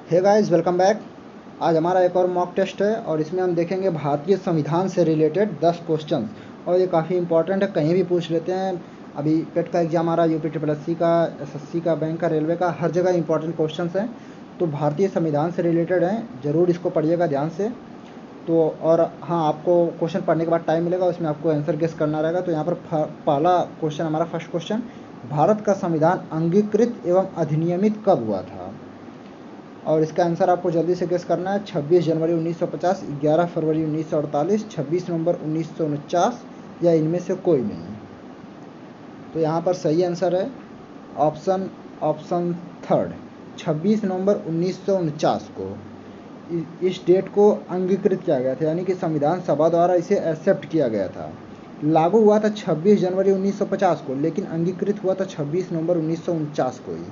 Hey guys, welcome back. आज हमारा एक और मॉक टेस्ट है और इसमें हम देखेंगे भारतीय संविधान से रिलेटेड 10 क्वेश्चंस। और ये काफ़ी इंपॉर्टेंट है, कहीं भी पूछ लेते हैं। अभी पेट का एग्ज़ाम आ रहा है, यूपी ट्रिपल एससी का, एसएससी का, बैंक का, रेलवे का, हर जगह इंपॉर्टेंट क्वेश्चंस हैं। तो भारतीय संविधान से रिलेटेड हैं, ज़रूर इसको पढ़िएगा ध्यान से। तो और हाँ, आपको क्वेश्चन पढ़ने के बाद टाइम मिलेगा, उसमें आपको आंसर गेस करना रहेगा। तो यहाँ पर पहला क्वेश्चन, हमारा फर्स्ट क्वेश्चन, भारत का संविधान अंगीकृत एवं अधिनियमित कब हुआ था? और इसका आंसर आपको जल्दी से गेस करना है। 26 जनवरी 1950, 11 फरवरी 1948, 26 नवंबर 1949 या इनमें से कोई नहीं। तो यहाँ पर सही आंसर है ऑप्शन थर्ड, 26 नवंबर 1949 को इस डेट को अंगीकृत किया गया था, यानी कि संविधान सभा द्वारा इसे एक्सेप्ट किया गया था। लागू हुआ था 26 जनवरी 1950 को, लेकिन अंगीकृत हुआ था 26 नवंबर 1949 को ही।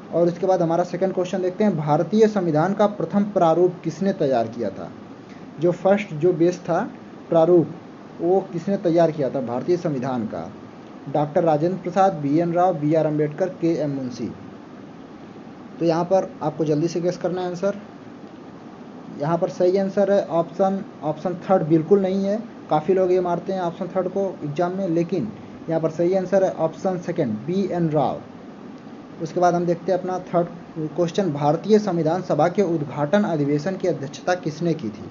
और उसके बाद हमारा सेकंड क्वेश्चन देखते हैं, भारतीय संविधान का प्रथम प्रारूप किसने तैयार किया था? जो फर्स्ट जो बेस था प्रारूप, वो किसने तैयार किया था भारतीय संविधान का? Doctor Rajendra Prasad, B N. Rao, B R. Ambedkar, K M. Munshi. तो यहाँ पर आपको जल्दी से गेस करना है आंसर। यहाँ पर सही आंसर है ऑप्शन थर्ड, बिल्कुल नहीं है। काफ़ी लोग ये मारते हैं ऑप्शन थर्ड को एग्जाम में, लेकिन यहाँ पर सही आंसर है ऑप्शन सेकेंड, बी.एन. राव। उसके बाद हम देखते हैं अपना थर्ड क्वेश्चन, भारतीय संविधान सभा के उद्घाटन अधिवेशन की अध्यक्षता किसने की थी?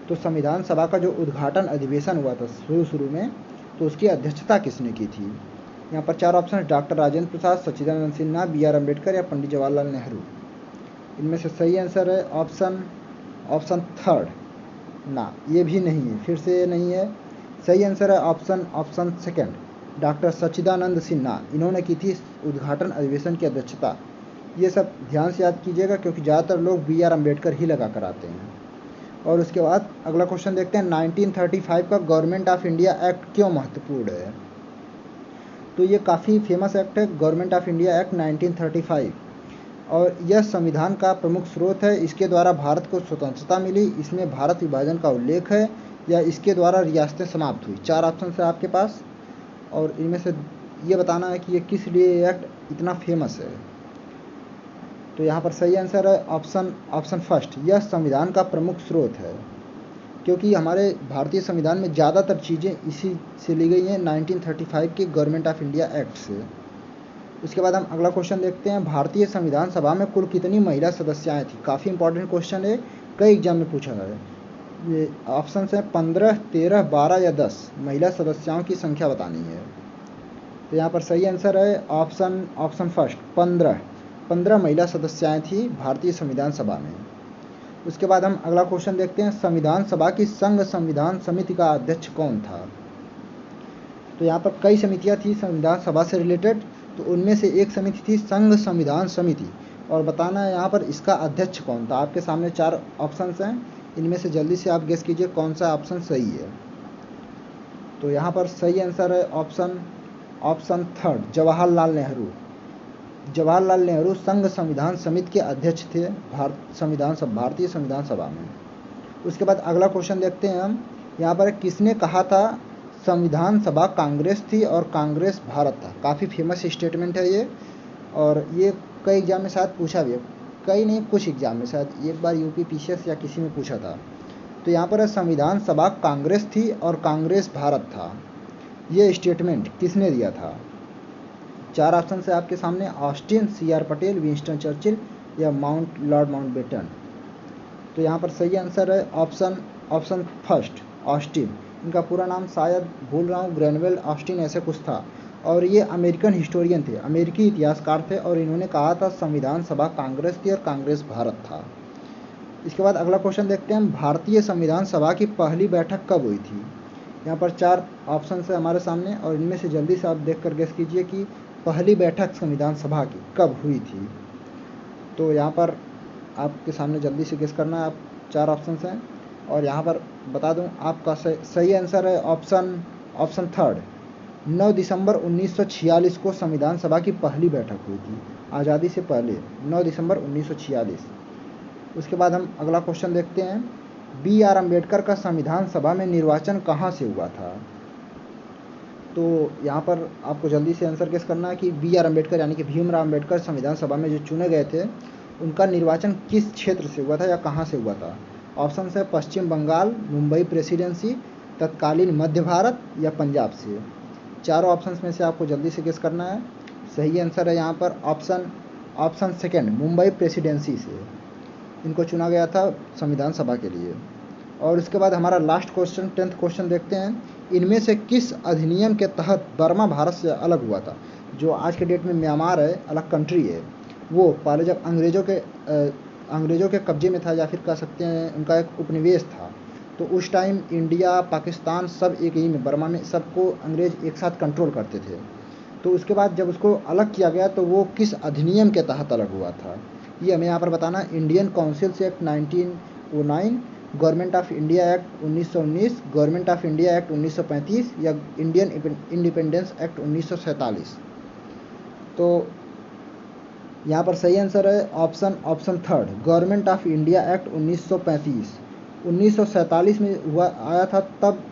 तो संविधान सभा का जो उद्घाटन अधिवेशन हुआ था शुरू में, तो उसकी अध्यक्षता किसने की थी? यहाँ पर चार ऑप्शन, डॉक्टर राजेंद्र प्रसाद, सच्चिदानंद सिन्हा, बी.आर. अम्बेडकर या पंडित जवाहरलाल नेहरू। इनमें से सही आंसर है ऑप्शन थर्ड ना, ये भी नहीं है, फिर से ये नहीं है। सही आंसर है ऑप्शन सेकेंड, डॉक्टर सच्चिदानंद सिन्हा। इन्होंने की थी उद्घाटन अधिवेशन की अध्यक्षता। ये सब ध्यान से याद कीजिएगा, क्योंकि ज़्यादातर लोग बी.आर. अम्बेडकर ही लगा कर आते हैं। और उसके बाद अगला क्वेश्चन देखते हैं, 1935 का गवर्नमेंट ऑफ इंडिया एक्ट क्यों महत्वपूर्ण है? तो ये काफ़ी फेमस एक्ट है, गवर्नमेंट ऑफ इंडिया एक्ट 1935। और यह संविधान का प्रमुख स्रोत है। इसके द्वारा भारत को स्वतंत्रता मिली। इसमें भारत विभाजन का उल्लेख है, या इसके द्वारा रियासतें समाप्त हुई। चार ऑप्शन है आपके पास, और इनमें से ये बताना है कि ये किस लिए ये एक्ट इतना फेमस है। तो यहाँ पर सही आंसर है ऑप्शन फर्स्ट, यह संविधान का प्रमुख स्रोत है, क्योंकि हमारे भारतीय संविधान में ज़्यादातर चीज़ें इसी से ली गई हैं, 1935 के गवर्नमेंट ऑफ इंडिया एक्ट से। उसके बाद हम अगला क्वेश्चन देखते हैं, भारतीय संविधान सभा में कुल कितनी महिला सदस्याएं थी? काफ़ी इंपॉर्टेंट क्वेश्चन है, कई एग्जाम में पूछा है। ये ऑप्शन है 15, 13, 12 या 10 महिला सदस्याओं की संख्या बतानी है। तो यहाँ पर सही आंसर है ऑप्शन फर्स्ट, 15 महिला सदस्याएं थी भारतीय संविधान सभा में। उसके बाद हम अगला क्वेश्चन देखते हैं, संविधान सभा की संघ संविधान समिति का अध्यक्ष कौन था? तो यहाँ पर कई समितियाँ थी संविधान सभा से रिलेटेड, तो उनमें से एक समिति थी संघ संविधान समिति। और बताना है यहाँ पर इसका अध्यक्ष कौन था। आपके सामने चार ऑप्शंस हैं, इनमें से जल्दी से आप गेस कीजिए कौन सा ऑप्शन सही है। तो यहाँ पर सही आंसर है ऑप्शन थर्ड, जवाहरलाल नेहरू। जवाहरलाल नेहरू संघ संविधान समिति के अध्यक्ष थे भारतीय संविधान सभा में। उसके बाद अगला क्वेश्चन देखते हैं हम, यहाँ पर किसने कहा था संविधान सभा कांग्रेस थी और कांग्रेस भारत था? काफ़ी फेमस स्टेटमेंट है ये, और ये कई एग्जाम में शायद पूछा भी है, कई नहीं कुछ एग्जाम में, शायद एक बार यूपी पीसीएस या किसी में पूछा था। तो यहाँ पर संविधान सभा कांग्रेस थी और कांग्रेस भारत था, ये स्टेटमेंट किसने दिया था? चार ऑप्शन है आपके सामने, Austin, CR. Patel, Winston Churchill या लॉर्ड माउंटबेटन। तो यहाँ पर सही आंसर है ऑप्शन फर्स्ट, ऑस्टिन। इनका पूरा नाम शायद भूल रहा हूँ, ग्रेनवेल ऑस्टिन ऐसे कुछ था। और ये अमेरिकन हिस्टोरियन थे, अमेरिकी इतिहासकार थे, और इन्होंने कहा था संविधान सभा कांग्रेस थी और कांग्रेस भारत था। इसके बाद अगला क्वेश्चन देखते हैं, भारतीय संविधान सभा की पहली बैठक कब हुई थी? यहाँ पर चार ऑप्शन है हमारे सामने, और इनमें से जल्दी से आप देख कर गेस कीजिए कि पहली बैठक संविधान सभा की कब हुई थी। तो यहाँ पर आपके सामने जल्दी से गेस करना है। आप चार ऑप्शन हैं, और यहाँ पर बता दूं आपका सही आंसर है ऑप्शन थर्ड, 9 दिसंबर 1946 को संविधान सभा की पहली बैठक हुई थी, आज़ादी से पहले, 9 दिसंबर 1946। उसके बाद हम अगला क्वेश्चन देखते हैं, बी.आर. अम्बेडकर का संविधान सभा में निर्वाचन कहाँ से हुआ था? तो यहाँ पर आपको जल्दी से आंसर गेस करना है कि बी.आर. अम्बेडकर यानी कि भीमराव अम्बेडकर संविधान सभा में जो चुने गए थे, उनका निर्वाचन किस क्षेत्र से हुआ था या कहाँ से हुआ था? ऑप्शन है पश्चिम बंगाल, मुंबई प्रेसिडेंसी, तत्कालीन मध्य भारत या पंजाब से। चारों ऑप्शंस में से आपको जल्दी से गेस करना है। सही आंसर है यहाँ पर ऑप्शन सेकेंड, मुंबई प्रेसिडेंसी से इनको चुना गया था संविधान सभा के लिए। और उसके बाद हमारा लास्ट क्वेश्चन 10th क्वेश्चन देखते हैं। इनमें से किस अधिनियम के तहत बर्मा भारत से अलग हुआ था? जो आज के डेट में म्यांमार है, अलग कंट्री है, वो पहले जब अंग्रेज़ों के कब्जे में था, या फिर कह सकते हैं उनका एक उपनिवेश था, तो उस टाइम इंडिया पाकिस्तान सब एक ही में, बर्मा में सबको अंग्रेज़ एक साथ कंट्रोल करते थे। तो उसके बाद जब उसको अलग किया गया तो वो किस अधिनियम के तहत अलग हुआ था, ये हमें यहाँ पर बताना। Indian councils act 1909, government of India act 1919, government of India act 1935 या इंडियन इंडिपेंडेंस एक्ट 1947। तो यहाँ पर सही आंसर है option third, government of India act 1935। 1947 में हुआ आया था, तब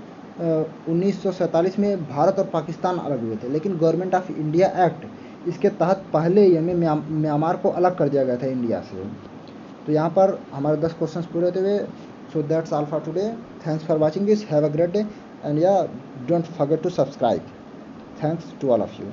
1947 में भारत और पाकिस्तान अलग हुए थे, लेकिन गवर्नमेंट ऑफ इंडिया एक्ट इसके तहत पहले ही हमें म्यांमार को अलग कर दिया गया था इंडिया से। तो यहाँ पर हमारे 10 क्वेश्चंस पूरे होते हुए। So that's all for today. Thanks for watching this, have a great day, and yeah don't forget to subscribe. Thanks to all of you.